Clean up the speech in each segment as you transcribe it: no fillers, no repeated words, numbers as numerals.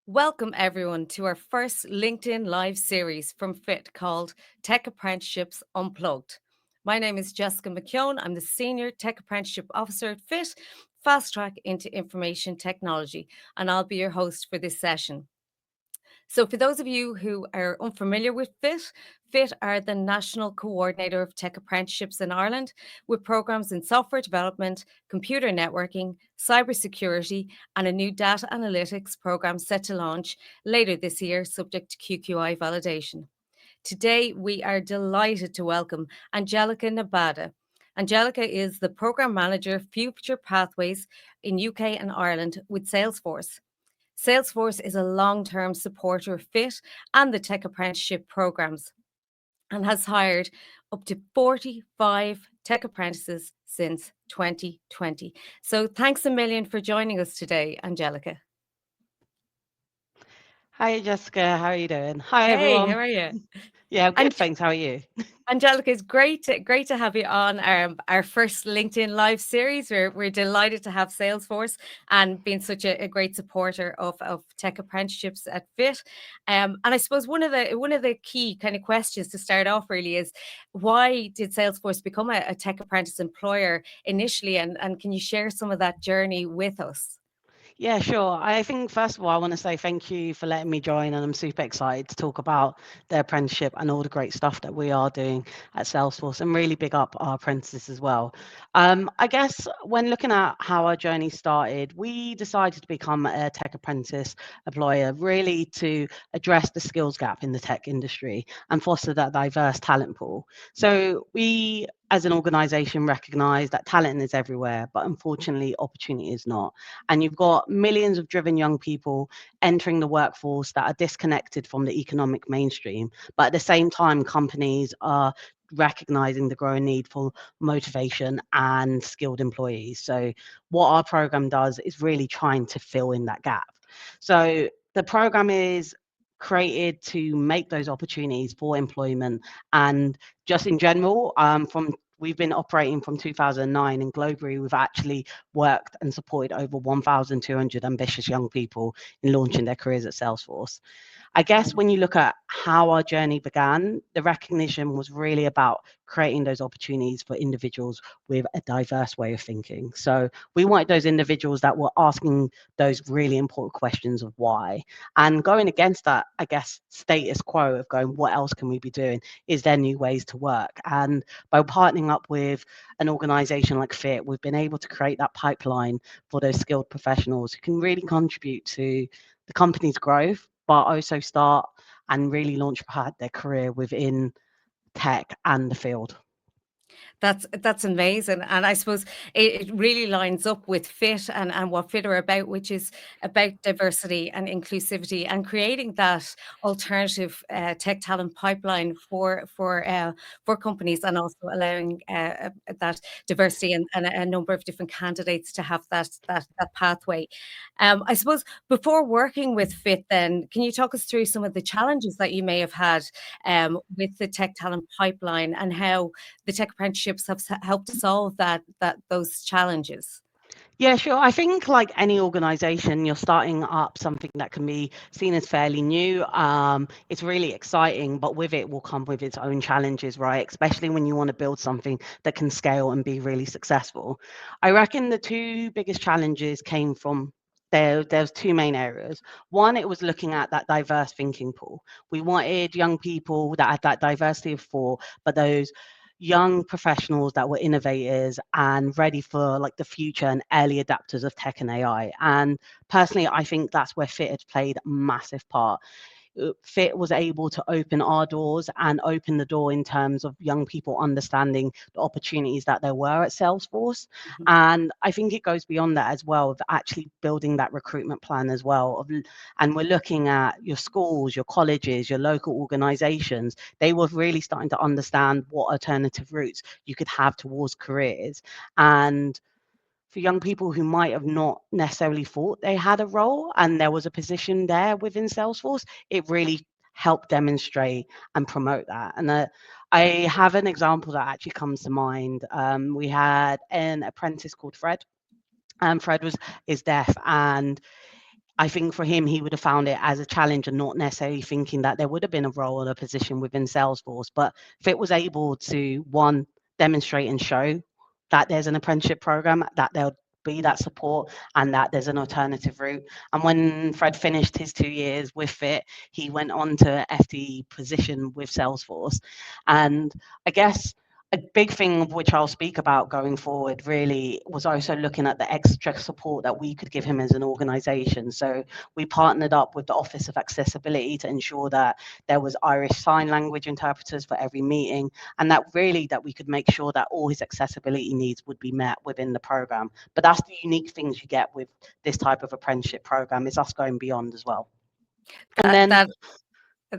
Welcome, everyone, to our first LinkedIn Live series from FIT called Tech Apprenticeships Unplugged. My name is Jessica McKeown. I'm the Senior Tech Apprenticeship Officer at FIT, Fastrack into Information Technology, and I'll be your host for this session. So, for those of you who are unfamiliar with FIT, FIT are the National Coordinator of Tech Apprenticeships in Ireland, with programs in software development, computer networking, cybersecurity, and a new data analytics program set to launch later this year, subject to QQI validation. Today, we are delighted to welcome Angelica Nabadda. Angelica is the Program Manager Future Pathways in UK and Ireland with Salesforce. Salesforce is a long term supporter of FIT and the Tech Apprenticeship programs and has hired up to 45 tech apprentices since 2020. So thanks a million for joining us today, Angelica. Hi Jessica, how are you doing? Hi Hey, how everyone. are you? Yeah, I'm good, And thanks. How are you? Angelica, it's great to have you on our first LinkedIn Live series. We're delighted to have Salesforce and being such a great supporter of tech apprenticeships at FIT. And I suppose one of the key kind of questions to start off really is why did Salesforce become a tech apprentice employer initially? And can you share some of that journey with us? Yeah, sure. I think first of all, I want to say thank you for letting me join, and I'm super excited to talk about the apprenticeship and all the great stuff that we are doing at Salesforce, and really big up our apprentices as well. I guess when looking at how our journey started, we decided to become a tech apprentice employer, really to address the skills gap in the tech industry and foster that diverse talent pool. So we as an organization recognize that talent is everywhere, but unfortunately opportunity is not. And you've got millions of driven young people entering the workforce that are disconnected from the economic mainstream. But at the same time, companies are recognizing the growing need for motivation and skilled employees. So what our program does is really trying to fill in that gap. So the program is created to make those opportunities for employment and just in general from we've been operating from 2009 and globally we've actually worked and supported over 1,200 ambitious young people in launching their careers at Salesforce. I guess when you look at how our journey began, the recognition was really about creating those opportunities for individuals with a diverse way of thinking. So we wanted those individuals that were asking those really important questions of why. And going against that, I guess, status quo of going, what else can we be doing? Is there new ways to work? And by partnering up with an organization like FIT, we've been able to create that pipeline for those skilled professionals who can really contribute to the company's growth, but also start and really launch their career within tech and the field. That's amazing. And I suppose it really lines up with FIT and what FIT are about, which is about diversity and inclusivity and creating that alternative tech talent pipeline for companies and also allowing that diversity and a number of different candidates to have that pathway. I suppose before working with FIT, then can you talk us through some of the challenges that you may have had with the tech talent pipeline and how the tech apprenticeships have helped solve those challenges? Yeah, sure. I think like any organization, you're starting up something that can be seen as fairly new. It's really exciting, but with it will come with its own challenges, right? Especially when you want to build something that can scale and be really successful. I reckon the two biggest challenges came from there's two main areas. One, it was looking at that diverse thinking pool. We wanted young people that had that diversity of thought, but those young professionals that were innovators and ready for like the future and early adapters of tech and AI. And personally, I think that's where Fit has played a massive part. Fit was able to open our doors and open the door in terms of young people understanding the opportunities that there were at Salesforce. Mhm. And I think it goes beyond that as well, of actually building that recruitment plan as well. And we're looking at your schools, your colleges, your local organizations. They were really starting to understand what alternative routes you could have towards careers. And for young people who might have not necessarily thought they had a role and there was a position there within Salesforce, it really helped demonstrate and promote that. And I have an example that actually comes to mind. We had an apprentice called Fred, and Fred is deaf, and I think for him, he would have found it as a challenge and not necessarily thinking that there would have been a role or a position within Salesforce. But if it was able to, one, demonstrate and show that there's an apprenticeship program, that there'll be that support and that there's an alternative route. And when Fred finished his 2 years with Fit, he went on to FTE position with Salesforce. And I guess a big thing of which I'll speak about going forward really was also looking at the extra support that we could give him as an organization. So we partnered up with the Office of Accessibility to ensure that there was Irish Sign Language interpreters for every meeting, and that really that we could make sure that all his accessibility needs would be met within the program. But that's the unique things you get with this type of apprenticeship program, is us going beyond as well. And That then, that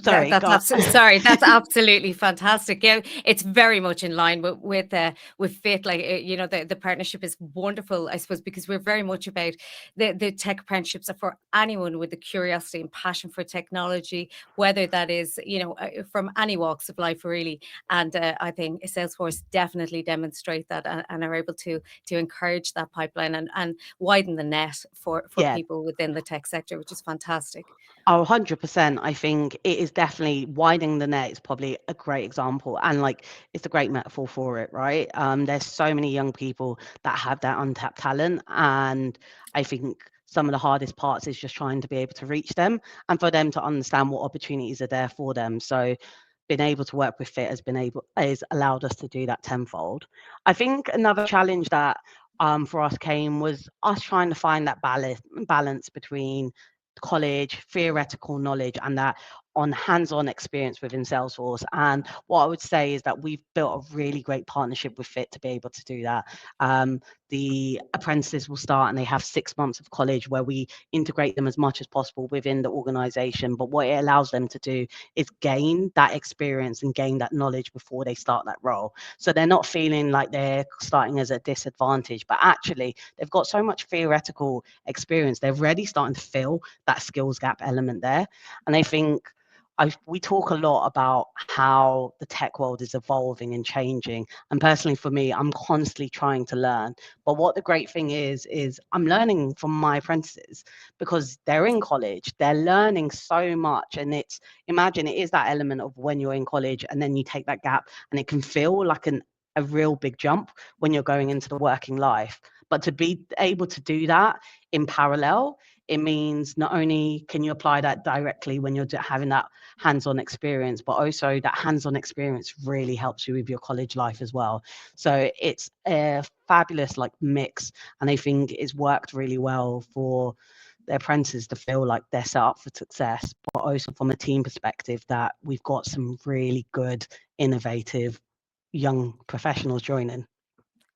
sorry, That's go. absolutely sorry. That's absolutely fantastic. Yeah, it's very much in line with Fit. Like the partnership is wonderful, I suppose, because we're very much about the tech apprenticeships are for anyone with the curiosity and passion for technology, whether that is from any walks of life really. And I think Salesforce definitely demonstrate that and are able to encourage that pipeline and widen the net for Yeah, people within the tech sector, which is fantastic. oh, 100%. I think it is definitely widening the net is probably a great example. And like, it's a great metaphor for it, right? There's so many young people that have that untapped talent. And I think some of the hardest parts is just trying to be able to reach them and for them to understand what opportunities are there for them. So being able to work with Fit has allowed us to do that tenfold. I think another challenge that for us came was us trying to find that balance between college theoretical knowledge and that on hands-on experience within Salesforce. And what I would say is that we've built a really great partnership with Fit to be able to do that. The apprentices will start and they have 6 months of college where we integrate them as much as possible within the organization. But what it allows them to do is gain that experience and gain that knowledge before they start that role. So they're not feeling like they're starting as a disadvantage, but actually they've got so much theoretical experience. They're already starting to fill that skills gap element there. And I think we talk a lot about how the tech world is evolving and changing. And personally, for me, I'm constantly trying to learn. But what the great thing is I'm learning from my apprentices because they're in college, they're learning so much. And imagine it is that element of when you're in college and then you take that gap and it can feel like a real big jump when you're going into the working life. But to be able to do that in parallel, it means not only can you apply that directly when you're having that hands-on experience, but also that hands-on experience really helps you with your college life as well. So it's a fabulous like mix, and I think it's worked really well for the apprentices to feel like they're set up for success, but also from a team perspective that we've got some really good, innovative young professionals joining.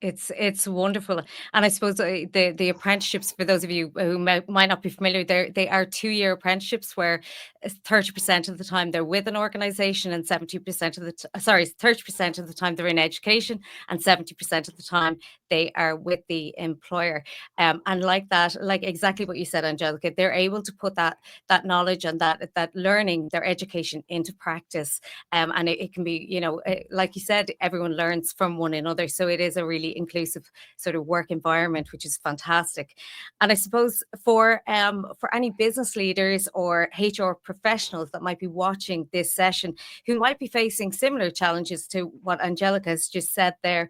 It's wonderful, and I suppose the apprenticeships for those of you who might not be familiar, they are 2 year apprenticeships where 30% of the time they're with an organisation and 70% of the 30% of the time they're in education and 70% of the time they are with the employer. And like that, like exactly what you said, Angelica, they're able to put that knowledge and that learning, their education into practice, and it can be like you said, everyone learns from one another, so it is a really inclusive sort of work environment, which is fantastic. And I suppose for any business leaders or HR professionals that might be watching this session who might be facing similar challenges to what Angelica has just said there,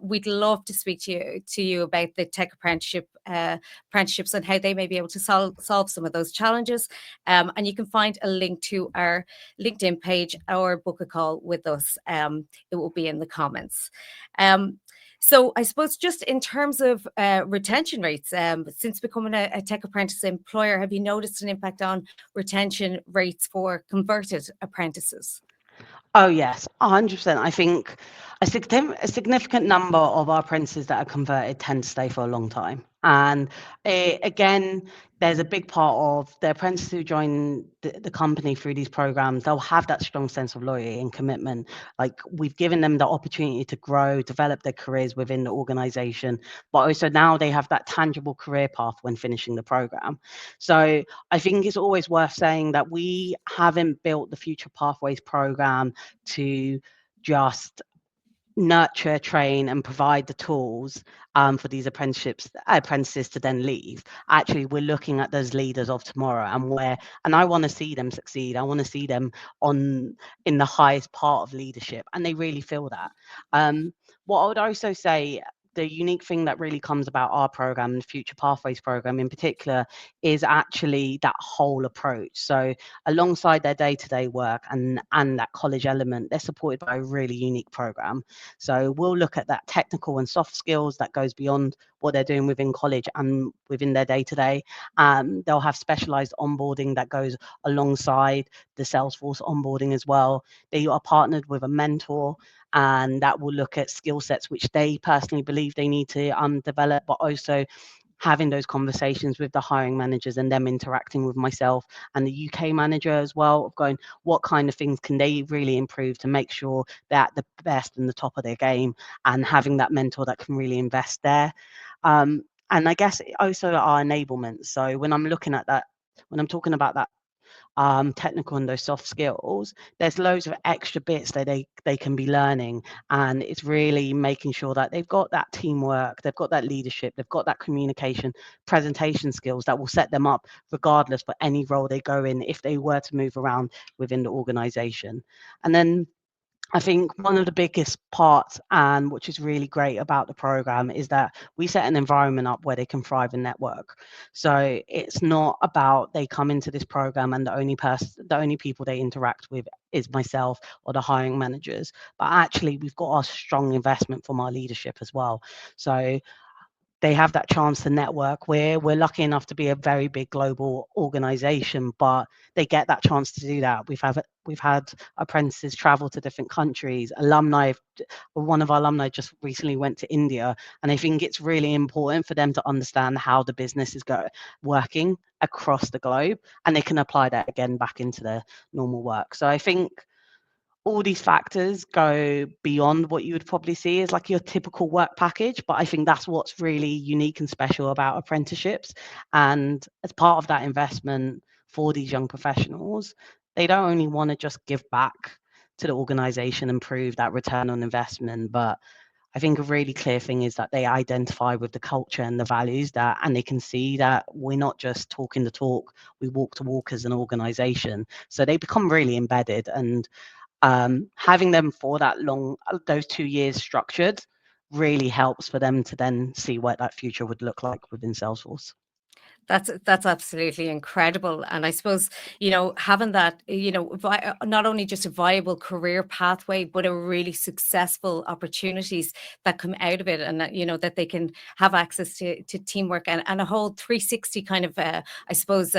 we'd love to speak to you about the tech apprenticeships and how they may be able to solve some of those challenges. And you can find a link to our LinkedIn page or book a call with us. It will be in the comments. So I suppose just in terms of retention rates, since becoming a Tech Apprentice Employer, have you noticed an impact on retention rates for converted apprentices? Oh yes, 100%. I think a significant number of our apprentices that are converted tend to stay for a long time. And again, there's a big part of the apprentices who join the company through these programs. They'll have that strong sense of loyalty and commitment. Like we've given them the opportunity to grow, develop their careers within the organization, but also now they have that tangible career path when finishing the program. So I think it's always worth saying that we haven't built the Future Pathways program to just nurture, train, and provide the tools for these apprentices to then leave. Actually, we're looking at those leaders of tomorrow, and I want to see them succeed. I want to see them on in the highest part of leadership, and they really feel that. What I would also say, the unique thing that really comes about our program, the Future Pathways program in particular, is actually that whole approach. So alongside their day-to-day work and that college element, they're supported by a really unique program. So we'll look at that technical and soft skills that goes beyond what they're doing within college and within their day-to-day. They'll have specialized onboarding that goes alongside the Salesforce onboarding as well. They are partnered with a mentor, and that will look at skill sets which they personally believe they need to develop, but also having those conversations with the hiring managers and them interacting with myself and the UK manager as well, of going, what kind of things can they really improve to make sure they're at the best and the top of their game, and having that mentor that can really invest there. And I guess also our enablement. So when I'm looking at that, when I'm talking about that technical and those soft skills, there's loads of extra bits that they can be learning, and it's really making sure that they've got that teamwork, they've got that leadership, they've got that communication, presentation skills that will set them up regardless for any role they go in if they were to move around within the organization. And then I think one of the biggest parts, and which is really great about the program, is that we set an environment up where they can thrive and network. So it's not about they come into this program and the only people they interact with is myself or the hiring managers, but actually we've got our strong investment from our leadership as well. So they have that chance to network. We're lucky enough to be a very big global organization, but they get that chance to do that. We've had apprentices travel to different countries. One of our alumni just recently went to India, and I think it's really important for them to understand how the business is working across the globe, and they can apply that again back into their normal work. So I think all these factors go beyond what you would probably see as like your typical work package. But I think that's what's really unique and special about apprenticeships. And as part of that investment for these young professionals, they don't only want to just give back to the organization and prove that return on investment, but I think a really clear thing is that they identify with the culture and the values that, and they can see that we're not just talking the talk, we walk the walk as an organization. So they become really embedded, and having them for that long, those 2 years structured, really helps for them to then see what that future would look like within Salesforce. That's absolutely incredible. And I suppose, having that, not only just a viable career pathway, but a really successful opportunities that come out of it, and that, that they can have access to teamwork and a whole 360 kind of, I suppose,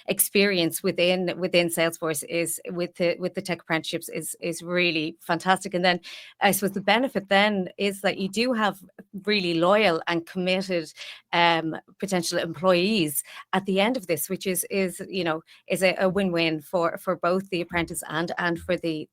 experience within Salesforce is with the tech apprenticeships is really fantastic. And then I suppose the benefit then is that you do have really loyal and committed potential employees at the end of this, which is a win-win for both the apprentice and for the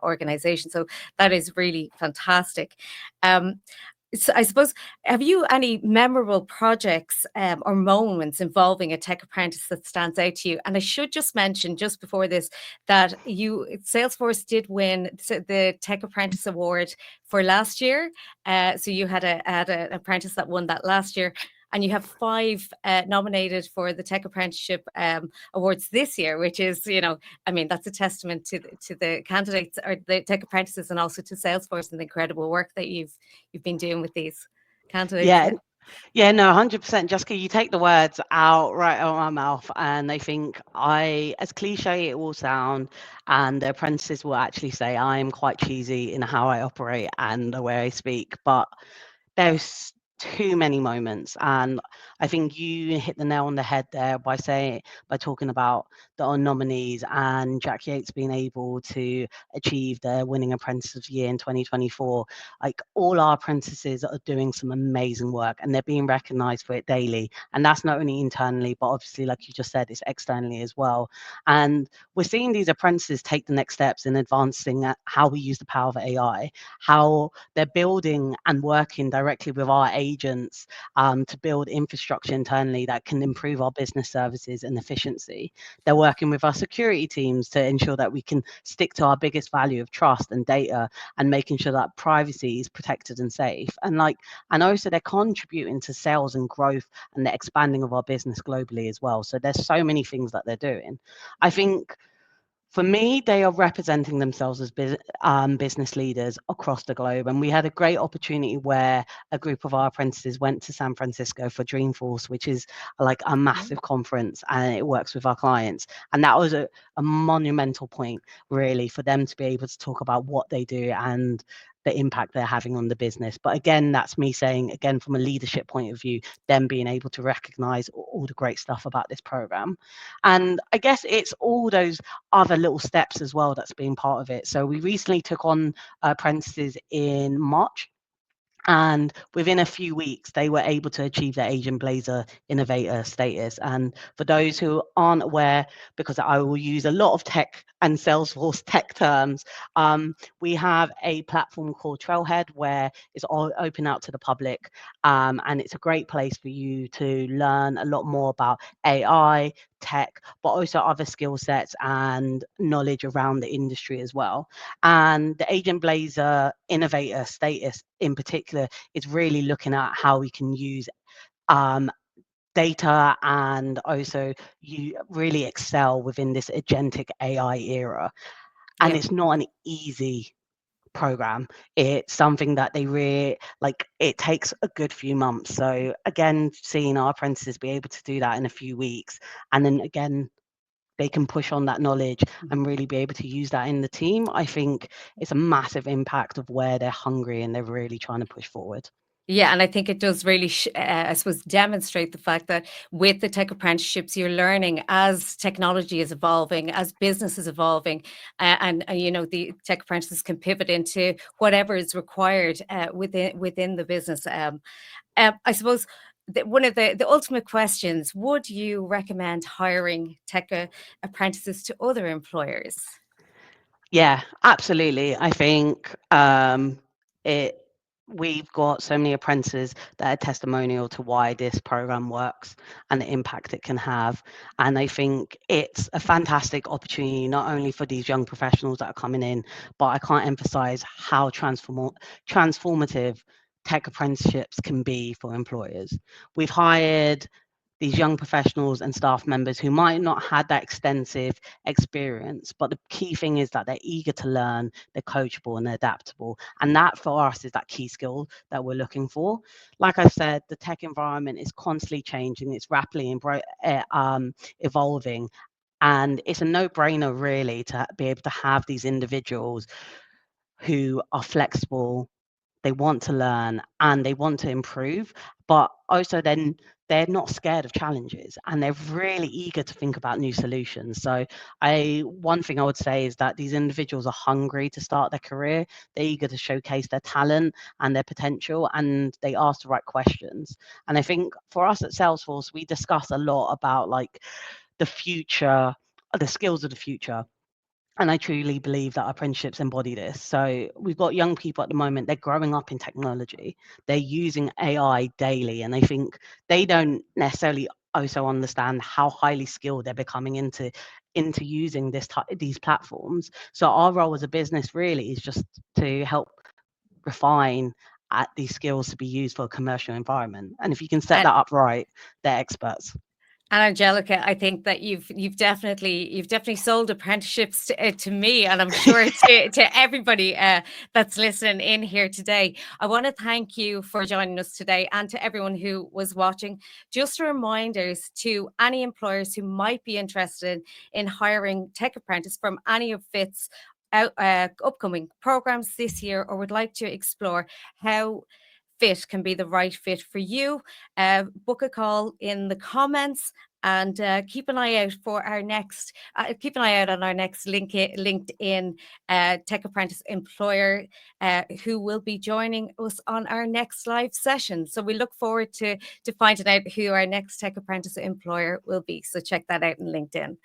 organization. So that is really fantastic. So I suppose, have you any memorable projects or moments involving a tech apprentice that stands out to you? And I should just mention just before this that Salesforce did win the Tech Apprentice Award for last year. So you had an apprentice that won that last year. And you have 5 nominated for the Tech Apprenticeship Awards this year, which is, that's a testament to the candidates or the tech apprentices, and also to Salesforce and the incredible work that you've been doing with these candidates. Yeah, yeah, no, 100%. Jessica, you take the words out right out of my mouth. And I think as cliche it will sound, and the apprentices will actually say I am quite cheesy in how I operate and the way I speak, but there's too many moments. And I think you hit the nail on the head there by talking about the nominees and Jack Yates being able to achieve their winning apprentice of the year in 2024. Like, all our apprentices are doing some amazing work, and they're being recognized for it daily. And that's not only internally, but obviously, like you just said, it's externally as well. And we're seeing these apprentices take the next steps in advancing how we use the power of AI, how they're building and working directly with our agents to build infrastructure infrastructure internally that can improve our business services and efficiency. They're working with our security teams to ensure that we can stick to our biggest value of trust and data, and making sure that privacy is protected and safe. And also they're contributing to sales and growth and the expanding of our business globally as well. So there's so many things that they're doing. I think for me, they are representing themselves as business leaders across the globe. And we had a great opportunity where a group of our apprentices went to San Francisco for Dreamforce, which is like a massive conference, and it works with our clients. And that was a monumental point, really, for them to be able to talk about what they do and the impact they're having on the business. But again, that's me saying, again, from a leadership point of view, them being able to recognize all the great stuff about this program. And I guess it's all those other little steps as well that's been part of it. So we recently took on apprentices in March, and within a few weeks they were able to achieve their Asian Blazer innovator status. And for those who aren't aware, because I will use a lot of tech and Salesforce tech terms, we have a platform called Trailhead where it's all open out to the public, and it's a great place for you to learn a lot more about AI, tech, but also other skill sets and knowledge around the industry as well. And the Agent Blazer innovator status in particular is really looking at how we can use um, data and also you really excel within this agentic AI era. And Yeah. it's not an easy program. It's something that they really like, it takes a good few months. So again, seeing our apprentices be able to do that in a few weeks, and then again they can push on that knowledge and really be able to use that in the team, I think it's a massive impact of where they're hungry and they're really trying to push forward. Yeah, and I think it does really, I suppose, demonstrate the fact that with the tech apprenticeships, you're learning as technology is evolving, as business is evolving, you know, the tech apprentices can pivot into whatever is required within the business. I suppose one of the ultimate questions: would you recommend hiring tech apprentices to other employers? Yeah, absolutely. I think it we've got so many apprentices that are testimonial to why this program works and the impact it can have. And I think it's a fantastic opportunity, not only for these young professionals that are coming in, but I can't emphasize how transformative tech apprenticeships can be for employers. We've hired these young professionals and staff members who might not had that extensive experience, but the key thing is that they're eager to learn, they're coachable and they're adaptable. And that for us is that key skill that we're looking for. Like I said, the tech environment is constantly changing, it's rapidly evolving. And it's a no-brainer really to be able to have these individuals who are flexible, they want to learn and they want to improve, but also then they're not scared of challenges and they're really eager to think about new solutions. So one thing I would say is that these individuals are hungry to start their career, they're eager to showcase their talent and their potential, and they ask the right questions. And I think for us at Salesforce, we discuss a lot about like the future, the skills of the future, and I truly believe that apprenticeships embody this. So we've got young people at the moment, they're growing up in technology. They're using AI daily. And I think they don't necessarily also understand how highly skilled they're becoming into using these platforms. So our role as a business really is just to help refine at these skills to be used for a commercial environment. And if you can set And that up right, they're experts. And Angelica, I think that you've definitely sold apprenticeships to me, and I'm sure to everybody that's listening in here today. I want to thank you for joining us today, and to everyone who was watching. Just reminders to any employers who might be interested in hiring tech apprentice from any of FIT's upcoming programs this year, or would like to explore how fit can be the right fit for you. Book a call in the comments, and keep an eye out for our next. Keep an eye out on our next LinkedIn Tech Apprentice Employer, who will be joining us on our next live session. So we look forward to finding out who our next Tech Apprentice Employer will be. So check that out in LinkedIn.